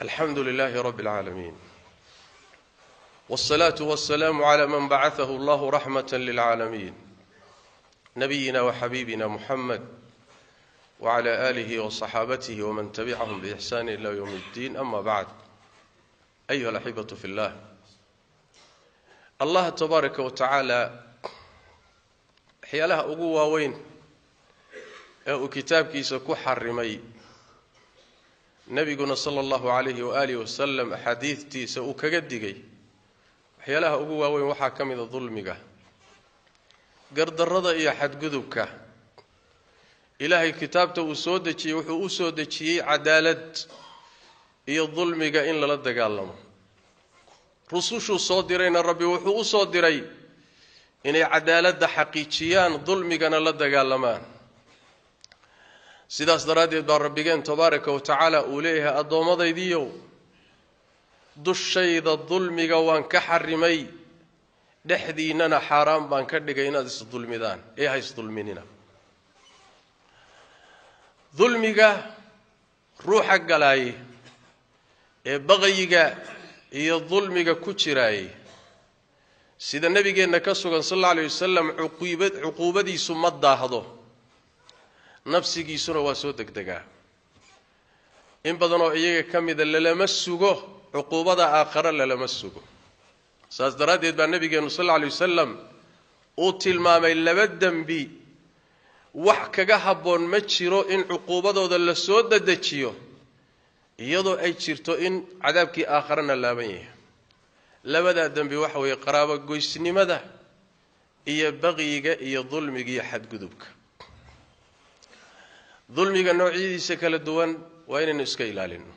الحمد لله رب العالمين والصلاة والسلام على من بعثه الله رحمة للعالمين نبينا وحبيبنا محمد وعلى آله وصحابته ومن تبعهم بإحسان إلى يوم الدين أما بعد أيها الأحبة في الله تبارك وتعالى حيالها أقوى وين كتاب كيسا كحرمي نبينا صلى الله عليه وآله وسلم حديث تيسا وكجدجي حيالها أقوى وين وحكم إذا ظلمك قرد الرضا إيا حد جذبك إلهي كتابته وسودتي وسودتي عدالة إيا ظلمك إن لا تقالم رسوش صادرين الرب وحو صادرين إن عدالة حقيقيان ظلمك أنا لا تقالمان sidaas daradeed baa rabbigeen tabaaraka wa tacaala uu leeyahay addoomadaydiiyow dushayda dulmiga waan ka xarimay dhexdiinana xaraam baan ka dhigay inaad is dulmidaan ee ha is dulminina dulmiga ruuxa galay ee baqayiga iyo dulmiga ku jiray sida nabigeena ka sugan sallallahu alayhi wasallam uquubadiisu ma daahdo nafsigiisuna waa soo degdegaa in badan oo iyaga kamid lama sugo uquubada aakhira lama sugo saas daradeed baa nabigeenu sallallahu alayhi wasallam uu tilmaamay laba dambi wax kaga haboon ma jiro in uquubadooda la soo dadejiyo iyadoo ay jirto in cadaabkii aakhirana laaban yahay labada dambi waxa weeye qaraabo goysnimada iyo baqiyiga iyo dulmiga iyo xadgudubka ظلمك نوعيديسا kala duwan waa inaynu iska ilaalino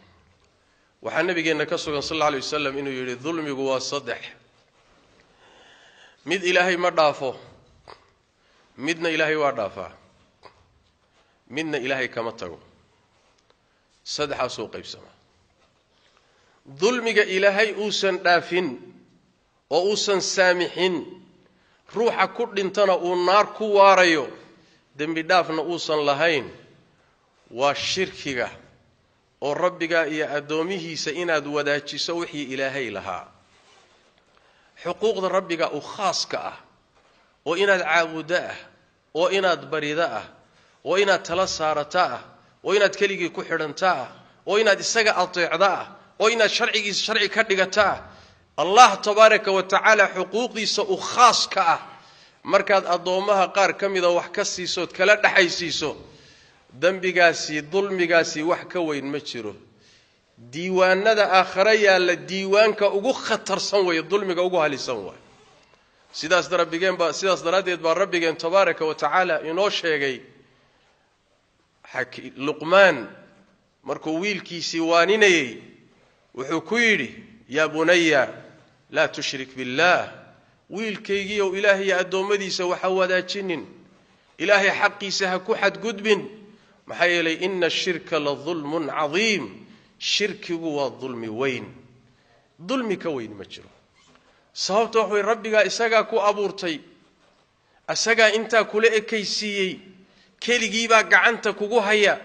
waxa nabigeena ka sugan sallallahu alayhi wasallam inuu yiri dulmigu waa saddex mid ilaahay ma dhaafo midna ilaahay waa dhaafaa midna ilaahay kama tago saddexaas oo qaybsama dulmiga ilaahay uusan dhaafin oo uusan saamixin ruuxa ku dhintana uu naar ku waarayo dambi dhaafna uusan lahayn waa shirkiga oo rabbiga iyo adoomihiisa inaad wadaajiso wixii ilaahay lahaa xuquuqda rabbiga oo khaaska ah oo inaad caabudo ah oo inaad bariida ah oo inaad tala saarata ah oo inaad kaliya ku xidhanta ah oo inaad isaga ateecda ah oo inaad sharcigiisa sharci ka dhigata Allah tabaaraka wa tacaala xuquuqdiisa oo khaaska ah markaad adoomaha qaar kamida wax ka siiso kala dhaxaysiiso dambigaasi dulmigaasi wax ka weyn ma jiro diiwaanada aakhira yaala diiwaanka ugu khatarsan way dulmiga ugu halisan way sidaas daradeed baa rabbigeen tabaaraka wa tacaala inoo sheegay luqmaan markuu wiilkiisii waaninayay wuxuu ku yiri ya bunayya la tushrik billah wiilkaygiiyo ilaahay adoomadiisa waxa wadaajinin ilaahay xaqiisa ha ku xad gudbin maxaa yeelay inna ash-shirka la dhulmun 'azim shirkigu waa dhulmi weyn dhulmi ka weyn ma jiro sababtoo wuxuu rabbiga isaga ku abuurtay asaga inta kula ekaysiiyay keligii baa gacanta kugu haya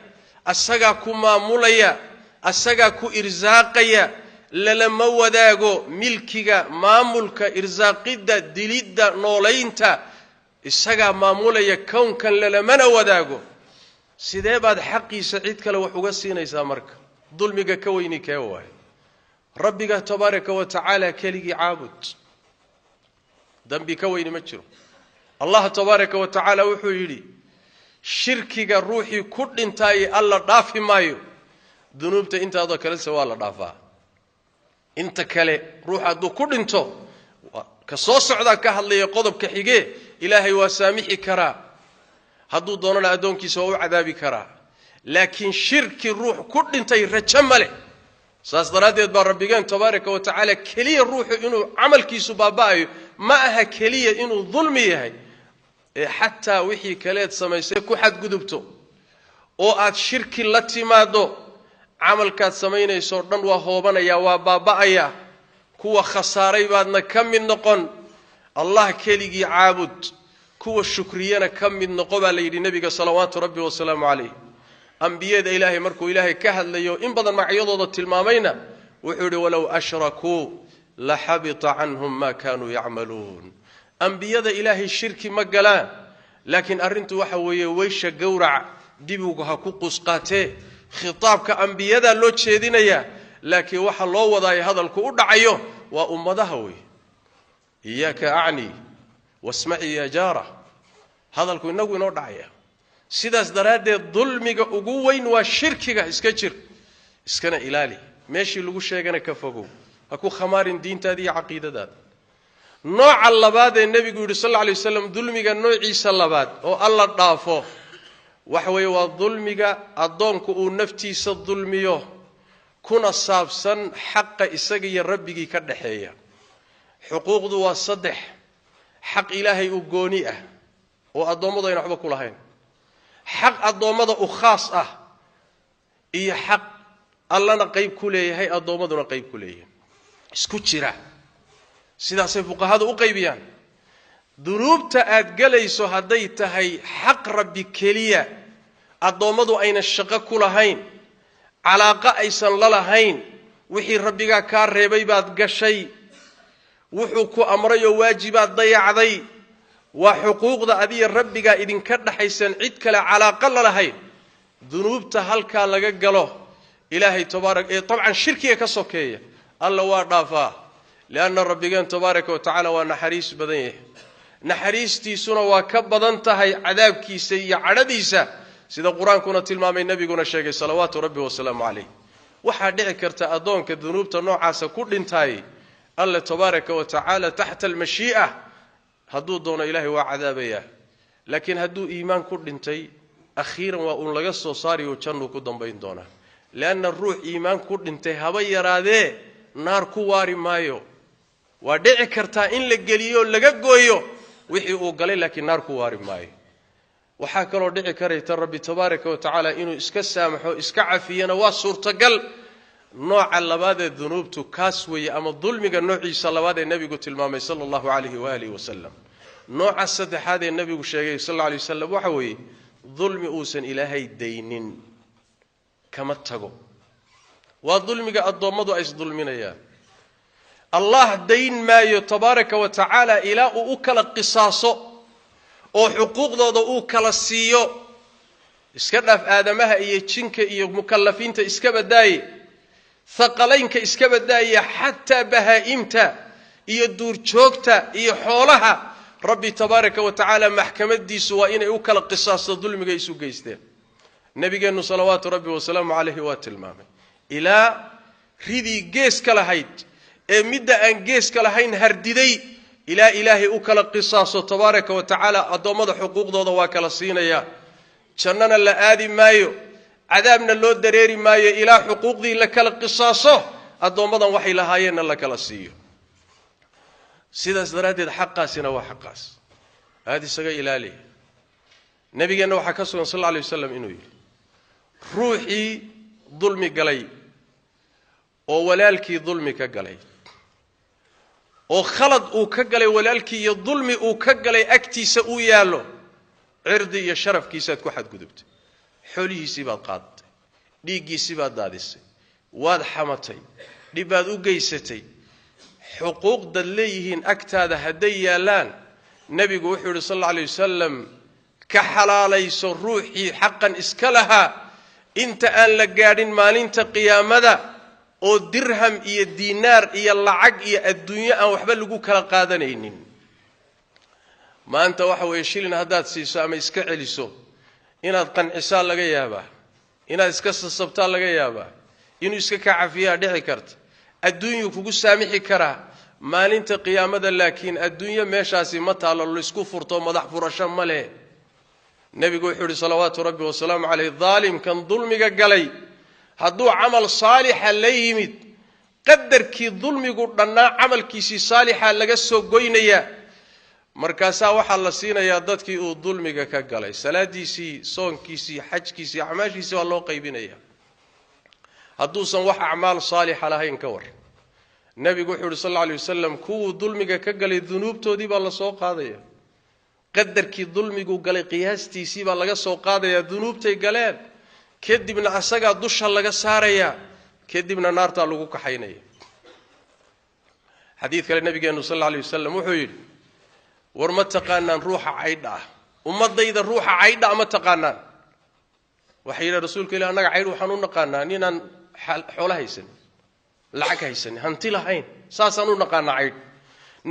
asaga ku maamulaya asaga ku irsaaqaya lama wadaago milkiga maamulka irsaaqida dilida nooleynta isaga maamulaya koonkan lamana wadaago sidee baad xaqiisa cid kale wax uga siinaysaa marka dulmiga ka weyni ka waay rabbiga tabaaraka wa tacaala kaligi caabud dambi ka weyni ma jiro Allah tabaaraka wa tacaala wuxuu yiri shirkiga ruuxi ku dhintay alla dhaafi maayo dunuubta intaada kale waa la dhaafaa inta kale ruuxa du ku dhinto ka soo socda ka hadlaya qodobka xige ilaahay waa saamixi kara hadduu doonana adoonkiisa waa u cadaabi kara laakiin shirki ruux ku dhintay rajo male saas daradeed baa rabbigeen tabaaraka wa tacaala kaliya ruuxu inuu amalkiisu baabaayo ma aha kaliya inuu dulmi yahay hatta wixii kaleed samaysay ku xad gudubto oo aad shirki la timaado amalkaad samaynayso dhan waa hoobanaya waa baabaaya kuwa khasaaray baadna kamid noqon Allah keligii caabud kuwa shukriyana kamid noqo baa la yiri nabiga salawaatu rabbi wa salaamu alayhi ambiyada ilaahay markuu ilaahay ka hadlayo in badan magacyadooda tilmaamayna wuxuu yidhi walow ashrakuu la habita anhum ma kaanuu yacmaluun ambiyada ilaahay shirki ma galaan laakiin arrintu waxa weeye weysha gowrac dibigu ha ku qusqaatee khitaabka ambiyada loo jeedinaya laakiin waxa loo wadaay hadalku u dhacayo waa ummadaha weey iyaaka acni wasmaci ya jaara hadalku inagu inoo dhacaya sidaas daraadeed dulmiga ugu weyn waa shirkiga iska jir iskana ilaali meeshii lagu sheegana ka fogow ha ku khamaarin diintaada iyo caqiidadaada nooca labaad ee nabigu yidhi sallallahu alayhi wasallam dulmiga noociisa labaad oo alla dhaafo waxa weeye waa dulmiga adoonku uu naftiisa dulmiyo kuna saabsan xaqa isaga iyo rabbigii ka dhaxeeya xuquuqdu waa saddex xaq ilaahay u gooni ah oo adoomadu ayna waxba ku lahayn xaq adoomada u khaas ah iyo xaq allana qayb ku leeyahay adoomaduna qayb ku leeyahay isku jira sidaasay fuqahadu u qaybiyaan dunuubta aad galayso hadday tahay xaq rabbi keliya adoomadu ayna shaqo ku lahayn calaaqa aysan la lahayn wixii rabbiga ka reebay baad gashay wuxuu ku amray oo waajibaad dayacday waa xuquuqda adiga rabbiga idinka dhaxaysan cid kale calaaqa la lahayn dunuubta halka laga galo ilaahay tabaarak taban shirkiga ka sokeeya alla waa dhaafaa لأن ربنا تبارك وتعالى ونحريس بدنه نحريستي سنة وكبدنتها عذاب كيسي عرديسة سيدا القرآن كنا تلمام النبي كنا شيخ صلوات ربي والسلام عليه waxaa dhici karta adoonka dunuubta noocaasa ku dhintay alla tabaaraka wa taala tahta al-mashi'a haduu doono ilaahay waa cadaabaya laakiin haduu iimaan ku dhintay akhiran waa uu laga soo saariyo janno ku dambayn doona laana ruux iimaan ku dhintay haba yaraade naar ku waari maayo waa dhici karta in la geliyo laga gooyo wixii uu galay laakiin naar ku waari maayo waxa kale oo dhici karayta rabbi tabaaraka wa taala inuu iska saamaxo iska cafiyana waa suurtagal nooca labaad ee dunuubtu kaas weeye ama dulmiga noociisa labaad ee nabigu tilmaamay sallallahu alayhi wa alihi wasallam nooca saddexaad ee nabigu sheegay sallallahu alayhi wasallam waxa weeye dulmi uusan ilaahay deynin kama tago waa dulmiga adoomadu ay dulminayaan allah dayn maayo tabaaraka wa taala ila uu kala qisaaso oo xuquuqdooda uu kala siiyo iska dhaaf aadamaha iyo jinka iyo mukallafiinta iska badaay thaqalaynka iska badaay hatta bahaimta iyo duur joogta iyo xoolaha rabbi tabaaraka wa taala maxkamadiisu waa inay u kala qisaaso dulmiga isu geysteen nabigeenu salawaatu rabbi wa salaamu alayhi wa tilmaamay ila ridii gees kala hayd ee midda aan gees kala hayn hardiday ila ilaahi u kala qisaaso tabaaraka wa taala adoomada xuquuqdooda waa kala siinaya jannana la aadi maayo cadaabna loo dareeri maayo ila xuquuqdii la kala qisaaso adoomadan waxay lahaayeen la kala siiyo sidaas daraadeed xaqaasina waa xaqaas aadi isaga ilaali nabigeena waxa ka sugan sallallahu alayhi wasallam inuu yiri ruuxii dulmi galay oo walaalkii dulmi ka galay oo khalad uu ka galay walaalkii iyo dulmi uu ka galay agtiisa uu yaalo cirdi iyo sharafkiisa ku xad gudubtay xoolihiisii baad qaadatay dhiigiisii baad daadisay waad xamatay dhibaad u geysatay xuquuqda leeyihiin agtaada haday yaalaan nabigu wuxuu yiri sallallahu alayhi wasallam ka xalaalayso ruuxii xaqan iska laha inta aan la gaadhin maalinta qiyaamada oo dirham iyo diinaar iyo lacag iyo adduunyo aan waxba lagu kala qaadanaynin maanta waxa weeye shilin hadaad siiso ama iska celiso inaad qancisaa laga yaabaa inaad iska sasabtaa laga yaabaa inuu iska ka cafiyaa dhici karta adduunyo kugu saamixi kara maalinta qiyaamada laakiin adduunyo meeshaasi ma taalo la isku furto madax furasho ma leh nabigu wuxuu yiri salawaatu rabbi wa salaamu alayhi dhaalim kan dulmiga galay hadduu amal saalixa la yimid qadarkii dulmigu dhanaa amalkiisi saalixa laga soo goynaya markaasa waxa la siinayaa dadkii uu dulmiga ka galay salaadiisi soonkiisi xajkiisi acmaashiisi waa loo qaybinaya hadduusan wax acmaal saalixa lahayn ka war nabigu wuxuu yiri sallallahu alayhi wasallam kuwa dulmiga ka galay dunuubtoodii baa la soo qaadaya qadarkii dulmigu galay qiyaastiisi baa laga soo qaadaya dunuubtay galeen kadibna asaga dusha laga saaraya kadibna naarta lagu kaxaynaya xadiis kale nabigeenu sallallahu alayhi wasallam wuxuu yiri war ma taqaanaan ruuxa caydha ummadayda ruuxa caydha ma taqaanaan waxay yiri rasuulka ilaahay anaga caydh waxaan u naqaanaa inaan xoolo haysan lacag haysan hanti lahayn saasaan u naqaanaa caydh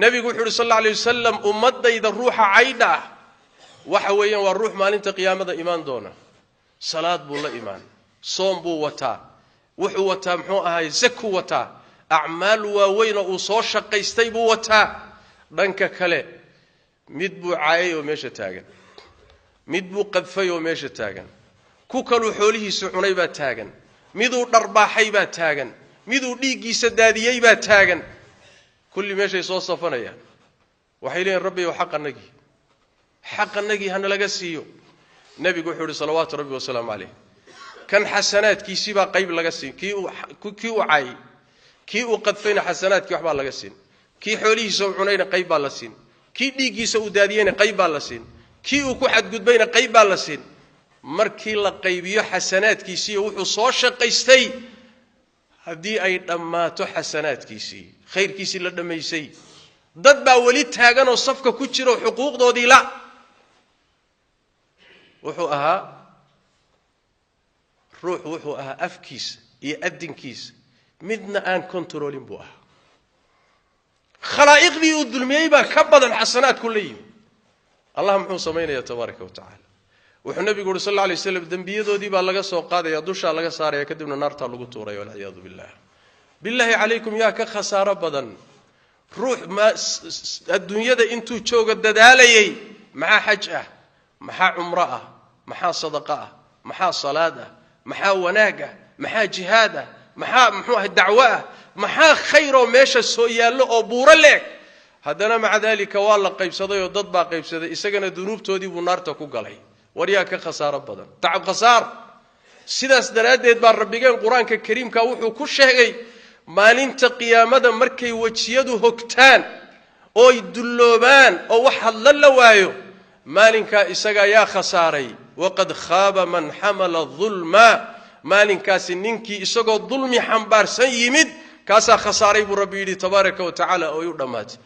nabigu wuxuu yiri sallallahu alayhi wasallam ummadayda ruuxa caydha waxa weeyaan waa ruux maalinta qiyaamada iimaan doona salaad buu la iimaan soom buu wataa wuxuu wataa muxuu ahaay zaku wataa acmaal waaweyn oo soo shaqaystay buu wataa dhanka kale mid buu caayay oo meesha taagan mid buu qadfay oo meesha taagan ku kale xoolihiisa cunay baa taagan miduu dharbaaxay baa taagan miduu dhiigiisa daadiyay baa taagan kulli meesha soo safanayaan waxay leeyihiin rabbi oo xaqanagi hana laga siiyo nabigu wuxuu yiri salawaatu rabbi wa salaamu alayhi kan xasanaadkiisi baa qayb laga siin kii uu caay kii uu qadfayna xasanaadkii waxba laga siin kii xoolihiisa cunayna qayb baa la siin kii dhiigiisa uu daadiyayna qayb baa la siin kii uu ku xadgudbayna qayb baa la siin markii la qaybiyo xasanaadkiisi wuxuu soo shaqaystay hadii ay dhamaato xasanaadkiisi khayrkiisi la dhameysay dad baa wali taagan oo safka ku jiro xuquuqdoodii la wuxuu ahaa afkiisa iyo adinkiisa midna aan controlin buu ahaa khalaa'iqdii uu dulmiyay baa ka badan xasanaadku leeyahay allah muxuu sameeyaa tabaaraka wa taala wuxuu nabigu sallallahu alayhi wasallam dambiyadoodii baa laga soo qaadaya dusha laga saaraya kadibna naarta lagu tuuray wal iyad billahi alaykum ya ka khasaaro badan ruux ma adduunyada intuu jooga dadaalayay maxaa xaj ah maxaa umra ah maxaa sadaqa ah maxaa salaad ah maxaa wanaag ah maxaa jihaad ah maxaa muxuu dacwo ah maxaa khayr oo meesha soo yaalo oo buuro leeg hadana maca dalika waa la qaybsaday oo dad baa qaybsaday isagana dunuubtoodii buu naarta ku galay wariya ka khasaaro badan tacab khasaar sidaas daraadeed baa rabbigeen quraanka kariimka wuxuu ku sheegay maalinta qiyaamada markay wajiyadu hogtaan oo ay duloobaan oo wax hadla la waayo maalinka isaga yaa khasaaray waqad khaba man hamala dhulma maalinkaasi ninkii isagoo dulmi xambaarsan yimid kaasa khasaaray buu rabbi yiri tabaaraka wa taala oo uu dhamaatay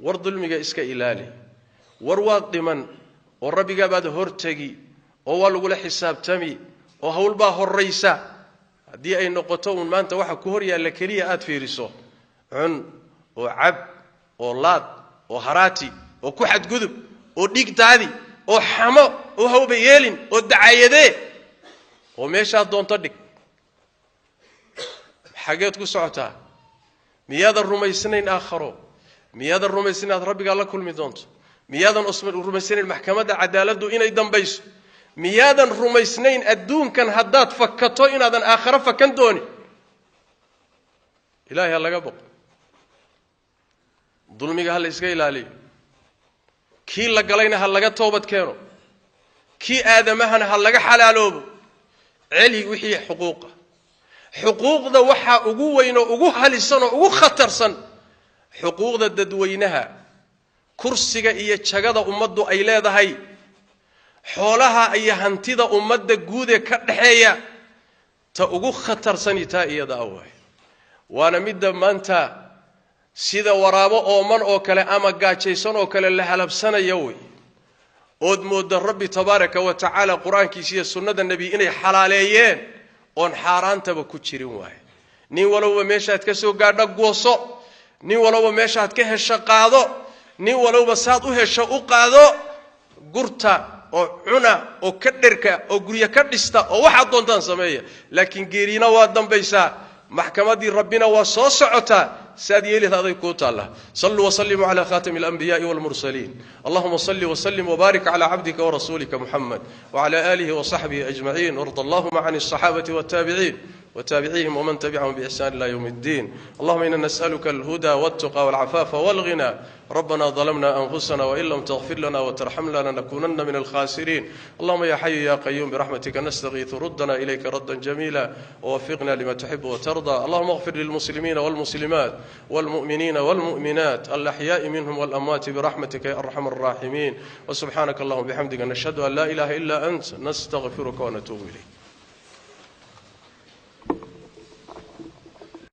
war dulmiga iska ilaali war waa dhiman oo rabbiga baad hortagi oo waa lagu la xisaabtami oo hawl baa horeysa hadii ay noqoto maanta waxa ku hor yaala kaliya aad fiiriso cun oo cab oo laad oo haraati oo ku xadgudub oo dhigtaadi oo xamo oo hawba yeelin oo dacaayade oo meesha doonto dhig xageed ku socotaa miyaada rumaysnayn aakhiro miyaada rumaysnayn rabbiga la kulmi doonto miyaadan rumaysnayn maxkamadda cadaaladdu inay dambayso miyaadan rumaysnayn adduunkan haddaad fakato inaadan aakhiro fakan dooni ilaahay laga baqo dulmiga hal iska ilaaliyo kii la galayna hal laga toobad keeno kii aadamahana hal laga xalaaloobo celi wixii xuquuqda waxa ugu weyn oo ugu halisan oo ugu khatarsan xuquuqda dadweynaha kursiga iyo jagada ummaddu ay leedahay xoolaha iyo hantida ummadda guud ee ka dhaxeeya ta ugu khatarsan ita iyada away waana midda maanta sida waraabo ooman oo kale ama gaajaysan oo kale la halabsanayo way ood moodo rabbi tabaaraka wa taala quraankiisa iyo sunnada nabi inay xalaaleeyeen oon xaaraantaba ku jirin waay nin walba meeshaad ka soo gaadho gooso nin walba meeshaad ka hesho qaado nin walba saad u hesho u qaado gurta oo cuna oo ka dherka oo guriya ka dhista oo waxa doontaan sameeya laakiin geerina waa dambaysa maxkamadii rabbina waa soo socota سادي هذا كوتالا صلوا وسلموا على خاتم الأنبياء والمرسلين اللهم صل وسلم وبارك على عبدك ورسولك محمد وعلى آله وصحبه أجمعين وارض اللهم عن الصحابة والتابعين وتابعيهم ومن تبعهم بإحسان إلى يوم الدين اللهم إنا نسألك الهدى والتقى والعفاف والغنى ربنا ظلمنا أنفسنا وإن لم تغفر لنا وترحمنا لنكونن من الخاسرين اللهم يا حي يا قيوم برحمتك نستغيث ردنا إليك ردا جميلا ووفقنا لما تحب وترضى اللهم اغفر للمسلمين والمسلمات والمؤمنين والمؤمنات الأحياء منهم والأموات برحمتك يا أرحم الراحمين وسبحانك اللهم بحمدك نشهد أن لا إله إلا أنت نستغفرك ونتوب إليك